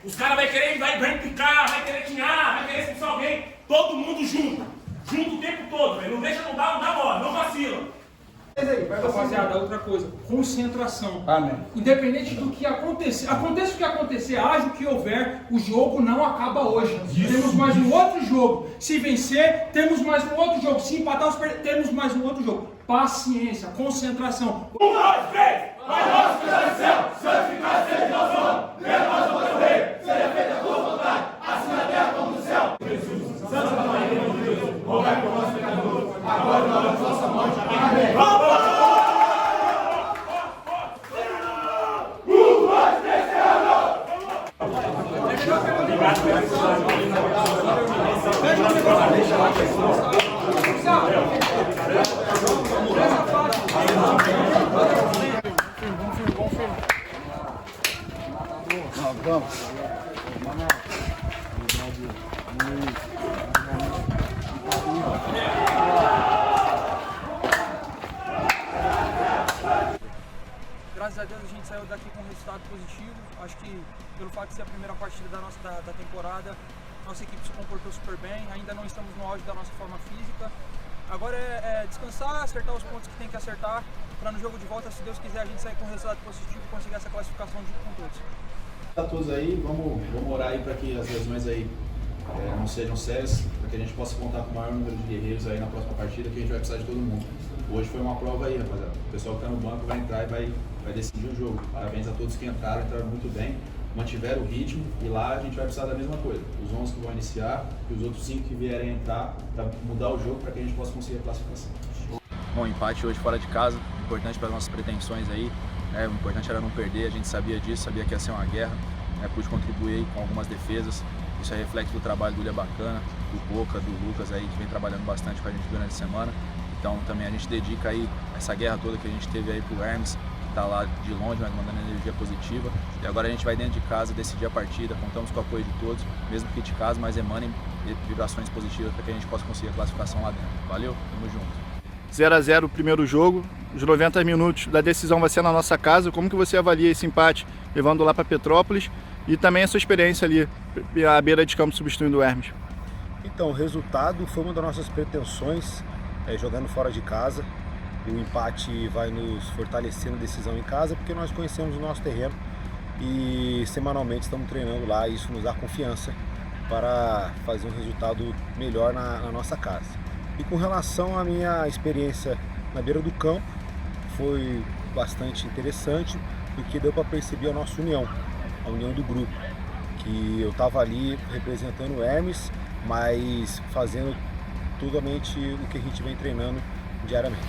Os caras vai implicar, vai querer tinhar, vai querer expulsar alguém. Todo mundo junto. Junto o tempo todo, velho. Não deixa, não dá mole, não vacila. Rapaziada, outra coisa, concentração. Amém. Independente do que acontecer, aconteça o que acontecer, haja o que houver, o jogo não acaba hoje. Temos mais um outro jogo. Se vencer, temos mais um outro jogo. Se empatar, temos mais um outro jogo. Paciência, concentração. 1, 2, 3! Pai nosso que está no céu, santificado seja o nosso nome. Venha a nós o teu reino, seja feita a tua vontade, assim na terra como no céu. Jesus, Santa Maria, Mãe de Deus, rogai por nós pecadores, agora e na hora da nossa morte. Amém. Graças a Deus a gente saiu daqui com um resultado positivo. Acho que pelo fato de ser a primeira partida da temporada, nossa equipe se comportou super bem. Ainda não estamos no auge da nossa forma física. Agora é descansar, acertar os pontos que tem que acertar, para no jogo de volta, se Deus quiser, a gente sair com um resultado positivo e conseguir essa classificação junto com todos. A todos aí, vamos orar aí para que as lesões aí não sejam sérias, para que a gente possa contar com o maior número de guerreiros aí na próxima partida, que a gente vai precisar de todo mundo. Hoje foi uma prova aí, rapaziada. O pessoal que está no banco vai entrar e vai decidir o jogo. Parabéns a todos que entraram muito bem, mantiveram o ritmo, e lá a gente vai precisar da mesma coisa. Os 11 que vão iniciar e os outros 5 que vierem entrar para mudar o jogo, para que a gente possa conseguir a classificação. Bom, empate hoje fora de casa, importante para as nossas pretensões aí. O importante era não perder, a gente sabia disso, sabia que ia ser uma guerra. Pude contribuir aí com algumas defesas. Isso é reflexo do trabalho do Ilha Bacana, do Boca, do Lucas aí, que vem trabalhando bastante com a gente durante a semana. Então também a gente dedica aí essa guerra toda que a gente teve aí pro Hermes, que está lá de longe, mas mandando energia positiva. E agora a gente vai dentro de casa decidir a partida, contamos com o apoio de todos, mesmo que de casa, mas emanem vibrações positivas para que a gente possa conseguir a classificação lá dentro. Valeu, tamo junto. 0 a 0 o primeiro jogo, os 90 minutos da decisão vai ser na nossa casa. Como que você avalia esse empate, levando lá para Petrópolis, e também a sua experiência ali à beira de campo substituindo o Hermes? Então, o resultado foi uma das nossas pretensões, jogando fora de casa. O empate vai nos fortalecer na decisão em casa, porque nós conhecemos o nosso terreno e semanalmente estamos treinando lá, e isso nos dá confiança para fazer um resultado melhor na nossa casa. E com relação à minha experiência na beira do campo, foi bastante interessante, porque deu para perceber a nossa união, a união do grupo, que eu estava ali representando o Hermes, mas fazendo totalmente o que a gente vem treinando diariamente.